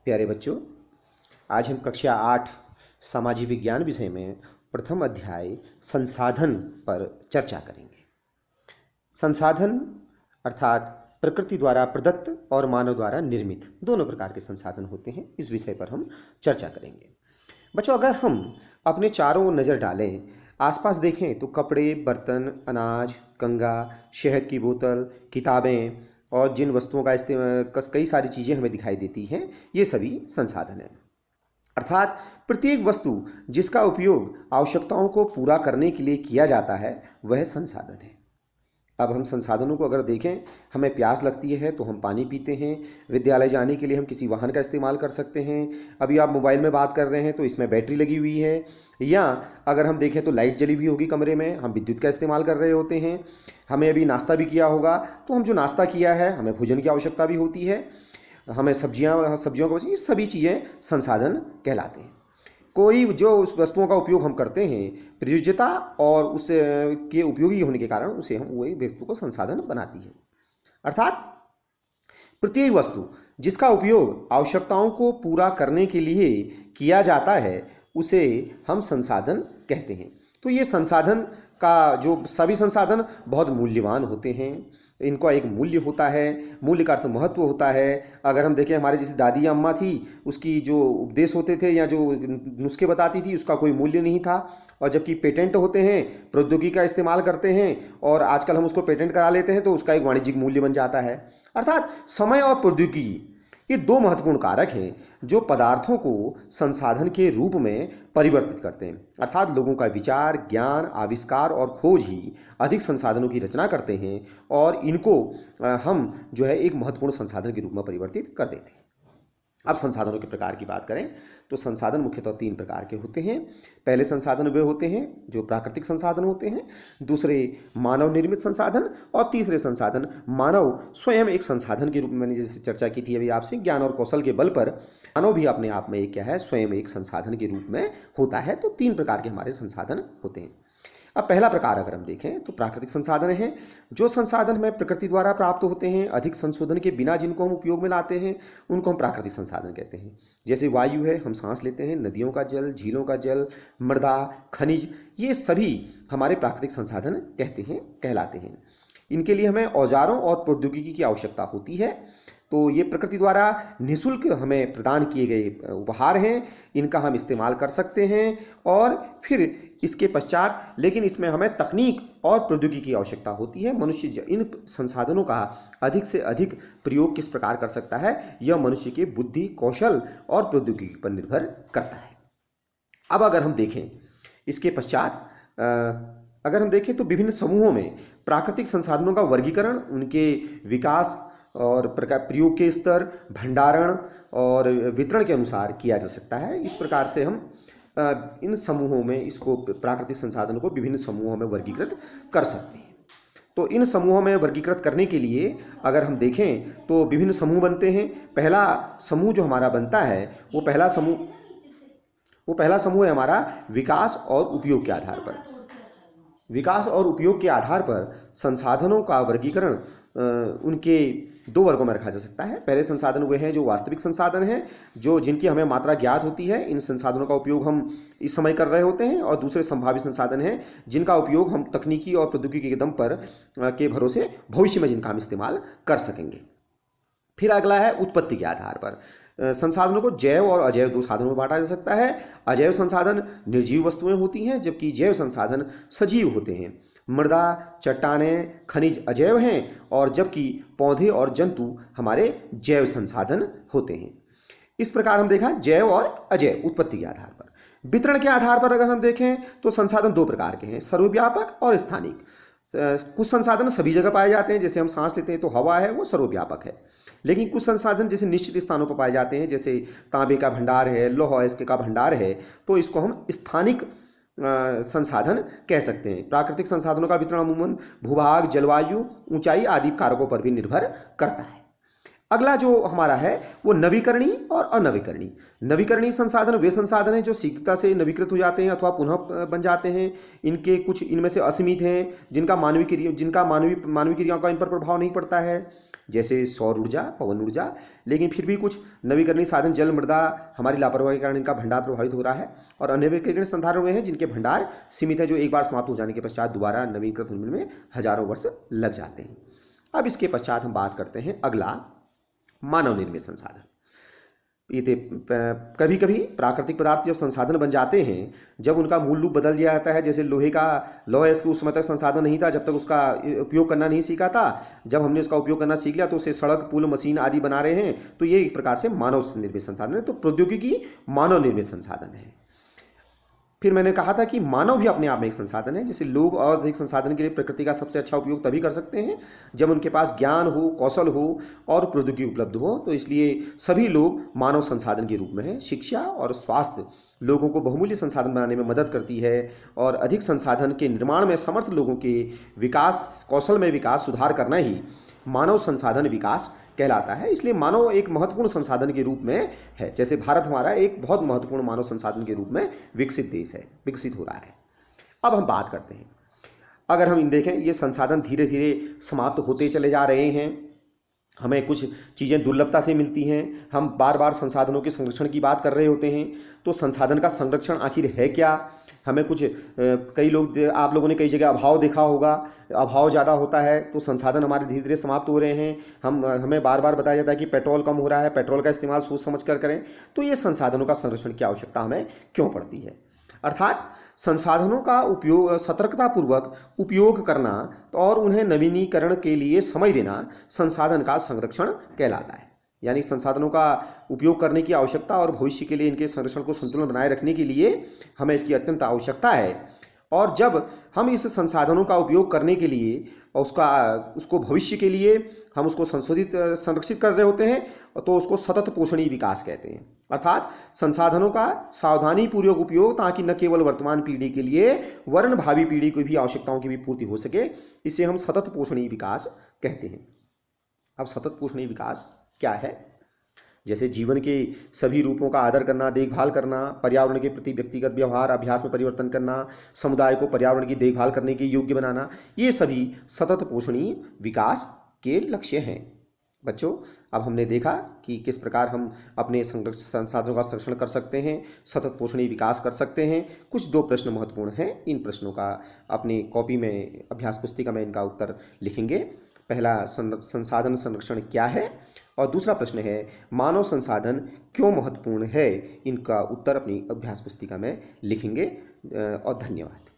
प्यारे बच्चों, आज हम कक्षा 8 सामाजिक विज्ञान विषय में प्रथम अध्याय संसाधन पर चर्चा करेंगे। संसाधन अर्थात प्रकृति द्वारा प्रदत्त और मानव द्वारा निर्मित दोनों प्रकार के संसाधन होते हैं। इस विषय पर हम चर्चा करेंगे। बच्चों, अगर हम अपने चारों ओर नज़र डालें, आसपास देखें तो कपड़े, बर्तन, अनाज, कंगा, शहद की बोतल, किताबें और जिन वस्तुओं का इस्तेमाल कई सारी चीज़ें हमें दिखाई देती हैं, ये सभी संसाधन हैं। अर्थात प्रत्येक वस्तु जिसका उपयोग आवश्यकताओं को पूरा करने के लिए किया जाता है, वह संसाधन है। अब हम संसाधनों को अगर देखें, हमें प्यास लगती है तो हम पानी पीते हैं। विद्यालय जाने के लिए हम किसी वाहन का इस्तेमाल कर सकते हैं। अभी आप मोबाइल में बात कर रहे हैं तो इसमें बैटरी लगी हुई है, या अगर हम देखें तो लाइट जली हुई होगी कमरे में, हम विद्युत का इस्तेमाल कर रहे होते हैं। हमें अभी नाश्ता भी किया होगा, तो हम जो नाश्ता किया है हमें भोजन की आवश्यकता भी होती है। हमें सब्जियों को, ये सभी चीज़ें संसाधन कहलाते हैं। कोई जो उस वस्तुओं का उपयोग हम करते हैं, प्रयोज्यता और उस के उपयोगी होने के कारण उसे हम वही वस्तु को संसाधन बनाती है। अर्थात प्रत्येक वस्तु जिसका उपयोग आवश्यकताओं को पूरा करने के लिए किया जाता है, उसे हम संसाधन कहते हैं। तो ये संसाधन का जो सभी संसाधन बहुत मूल्यवान होते हैं। इनका एक मूल्य होता है, मूल्य का अर्थ महत्व होता है। अगर हम देखें, हमारे जैसे दादी या अम्मा थी, उसकी जो उपदेश होते थे या जो नुस्खे बताती थी, उसका कोई मूल्य नहीं था। और जबकि पेटेंट होते हैं, प्रौद्योगिकी का इस्तेमाल करते हैं और आजकल हम उसको पेटेंट करा लेते हैं, तो उसका एक वाणिज्यिक मूल्य बन जाता है। अर्थात समय और प्रौद्योगिकी, ये दो महत्वपूर्ण कारक हैं जो पदार्थों को संसाधन के रूप में परिवर्तित करते हैं। अर्थात लोगों का विचार, ज्ञान, आविष्कार और खोज ही अधिक संसाधनों की रचना करते हैं और इनको हम जो है एक महत्वपूर्ण संसाधन के रूप में परिवर्तित कर देते हैं। अब संसाधनों के प्रकार की बात करें तो संसाधन मुख्यतः 3 प्रकार के होते हैं। पहले संसाधन वे होते हैं जो प्राकृतिक संसाधन होते हैं, दूसरे मानव निर्मित संसाधन, और तीसरे संसाधन मानव स्वयं एक संसाधन के रूप में, मैंने जैसे चर्चा की थी अभी आपसे, ज्ञान और कौशल के बल पर मानव भी अपने आप में एक क्या है, स्वयं एक संसाधन के रूप में होता है। तो 3 प्रकार के हमारे संसाधन होते हैं। अब पहला प्रकार अगर हम देखें तो प्राकृतिक संसाधन हैं। जो संसाधन हमें प्रकृति द्वारा प्राप्त होते हैं, अधिक संशोधन के बिना जिनको हम उपयोग में लाते हैं, उनको हम प्राकृतिक संसाधन कहते हैं। जैसे वायु है, हम सांस लेते हैं, नदियों का जल, झीलों का जल, मृदा, खनिज, ये सभी हमारे प्राकृतिक संसाधन कहलाते हैं। इनके लिए हमें औजारों और प्रौद्योगिकी की आवश्यकता होती है। तो ये प्रकृति द्वारा निःशुल्क हमें प्रदान किए गए उपहार हैं, इनका हम इस्तेमाल कर सकते हैं। और फिर इसके पश्चात लेकिन इसमें हमें तकनीक और प्रौद्योगिकी की आवश्यकता होती है। मनुष्य इन संसाधनों का अधिक से अधिक प्रयोग किस प्रकार कर सकता है, यह मनुष्य के बुद्धि, कौशल और प्रौद्योगिकी पर निर्भर करता है। अब अगर हम देखें इसके पश्चात अगर हम देखें तो विभिन्न समूहों में प्राकृतिक संसाधनों का वर्गीकरण, उनके विकास और प्रयोग के स्तर, भंडारण और वितरण के अनुसार किया जा सकता है। इस प्रकार से हम इन समूहों में इसको, प्राकृतिक संसाधनों को विभिन्न समूहों में वर्गीकृत कर सकते हैं। तो इन समूहों में वर्गीकृत करने के लिए अगर हम देखें तो विभिन्न समूह बनते हैं। पहला समूह जो हमारा बनता है, वो पहला समूह है हमारा विकास और उपयोग के आधार पर। विकास और उपयोग के आधार पर संसाधनों का वर्गीकरण उनके 2 वर्गों में रखा जा सकता है। पहले संसाधन वे हैं जो वास्तविक संसाधन हैं, जो जिनकी हमें मात्रा ज्ञात होती है, इन संसाधनों का उपयोग हम इस समय कर रहे होते हैं। और दूसरे संभावित संसाधन हैं जिनका उपयोग हम तकनीकी और प्रौद्योगिकी के दम पर के भरोसे भविष्य में जिनका हम इस्तेमाल कर सकेंगे। फिर अगला है उत्पत्ति के आधार पर। संसाधनों को जैव और अजैव 2 साधनों में बांटा जा सकता है। अजैव संसाधन निर्जीव वस्तुएं होती हैं, जबकि जैव संसाधन सजीव होते हैं। मृदा, चट्टानें, खनिज अजैव हैं, और जबकि पौधे और जंतु हमारे जैव संसाधन होते हैं। इस प्रकार हम देखा जैव और अजैव उत्पत्ति के आधार पर। वितरण के आधार पर अगर हम देखें तो संसाधन 2 प्रकार के हैं, सर्वव्यापक और स्थानिक। कुछ संसाधन सभी जगह पाए जाते हैं, जैसे हम सांस लेते हैं तो हवा है, वो सर्वव्यापक है। लेकिन कुछ संसाधन जैसे निश्चित स्थानों पर पाए जाते हैं, जैसे तांबे का भंडार है, लौह इसके का भंडार है, तो इसको हम स्थानिक संसाधन कह सकते हैं। प्राकृतिक संसाधनों का वितरण अमूमन भूभाग, जलवायु, ऊंचाई आदि कारकों पर भी निर्भर करता है। अगला जो हमारा है वो नवीकरणीय और अनवीकरणीय। नवीकरणीय संसाधन वे संसाधन हैं जो शीघ्रता से नवीकृत हो जाते हैं अथवा पुनः बन जाते हैं। इनके कुछ इनमें से असीमित हैं, जिनका मानवीय क्रियाओं का इन पर प्रभाव नहीं पड़ता है। जैसे सौर ऊर्जा, पवन ऊर्जा, लेकिन फिर भी कुछ नवीकरणीय साधन जल मृदा हमारी लापरवाही के कारण इनका भंडार प्रभावित हो रहा है, और अनवीकरणीय संसाधनों में हैं जिनके भंडार सीमित है, जो एक बार समाप्त हो जाने के पश्चात दोबारा नवीनीकृत होने में हजारों वर्ष लग जाते हैं। अब इसके पश्चात हम बात करते हैं अगला, मानव निर्मित संसाधन। ये कभी कभी प्राकृतिक पदार्थ जब संसाधन बन जाते हैं, जब उनका मूल रूप बदल जाता है, जैसे लोहे का लौह उस समय तक संसाधन नहीं था जब तक उसका उपयोग करना नहीं सीखा था। जब हमने उसका उपयोग करना सीख लिया तो उसे सड़क, पुल, मशीन आदि बना रहे हैं, तो ये एक प्रकार से मानव निर्मित संसाधन है। तो प्रौद्योगिकी मानव निर्मित संसाधन है। फिर मैंने कहा था कि मानव भी अपने आप में एक संसाधन है। जैसे लोग और अधिक संसाधन के लिए प्रकृति का सबसे अच्छा उपयोग तभी कर सकते हैं जब उनके पास ज्ञान हो, कौशल हो और प्रौद्योगिकी उपलब्ध हो। तो इसलिए सभी लोग मानव संसाधन के रूप में हैं। शिक्षा और स्वास्थ्य लोगों को बहुमूल्य संसाधन बनाने में मदद करती है, और अधिक संसाधन के निर्माण में समर्थ लोगों के विकास, कौशल में विकास, सुधार करना ही मानव संसाधन विकास कहलाता है। इसलिए मानव एक महत्वपूर्ण संसाधन के रूप में है। जैसे भारत हमारा एक बहुत महत्वपूर्ण मानव संसाधन के रूप में विकसित देश है, विकसित हो रहा है। अब हम बात करते हैं, अगर हम देखें ये संसाधन धीरे धीरे समाप्त होते चले जा रहे हैं, हमें कुछ चीज़ें दुर्लभता से मिलती हैं, हम बार बार संसाधनों के संरक्षण की बात कर रहे होते हैं। तो संसाधन का संरक्षण आखिर है क्या? हमें कुछ कई लोग, आप लोगों ने कई जगह अभाव देखा होगा, अभाव ज़्यादा होता है तो संसाधन हमारे धीरे धीरे समाप्त हो रहे हैं। हमें बार बार बताया जाता है कि पेट्रोल कम हो रहा है, पेट्रोल का इस्तेमाल सोच समझ कर करें। तो ये संसाधनों का संरक्षण की आवश्यकता हमें क्यों पड़ती है? अर्थात संसाधनों का उपयोग, सतर्कतापूर्वक उपयोग करना और उन्हें नवीनीकरण के लिए समय देना संसाधन का संरक्षण कहलाता है। यानी संसाधनों का उपयोग करने की आवश्यकता और भविष्य के लिए इनके संरक्षण को संतुलन बनाए रखने के लिए हमें इसकी अत्यंत आवश्यकता है। और जब हम इस संसाधनों का उपयोग करने के लिए और उसको भविष्य के लिए हम उसको संरक्षित कर रहे होते हैं, तो उसको सतत पोषणीय विकास कहते हैं। अर्थात संसाधनों का सावधानी पूर्वक उपयोग, ताकि न केवल वर्तमान पीढ़ी के लिए वरन भावी पीढ़ी को भी आवश्यकताओं की भी पूर्ति हो सके, इसे हम सतत पोषणीय विकास कहते हैं। अब सतत पोषणीय विकास क्या है? जैसे जीवन के सभी रूपों का आदर करना, देखभाल करना, पर्यावरण के प्रति व्यक्तिगत व्यवहार अभ्यास में परिवर्तन करना, समुदाय को पर्यावरण की देखभाल करने के योग्य बनाना, ये सभी सतत पोषणीय विकास के लक्ष्य हैं। बच्चों, अब हमने देखा कि किस प्रकार हम अपने संसाधनों का संरक्षण कर सकते हैं, सतत पोषणीय विकास कर सकते हैं। कुछ 2 प्रश्न महत्वपूर्ण हैं, इन प्रश्नों का अपनी कॉपी में, अभ्यास पुस्तिका में इनका उत्तर लिखेंगे। पहला, संसाधन संरक्षण क्या है, और दूसरा प्रश्न है मानव संसाधन क्यों महत्वपूर्ण है। इनका उत्तर अपनी अभ्यास पुस्तिका में लिखेंगे। और धन्यवाद।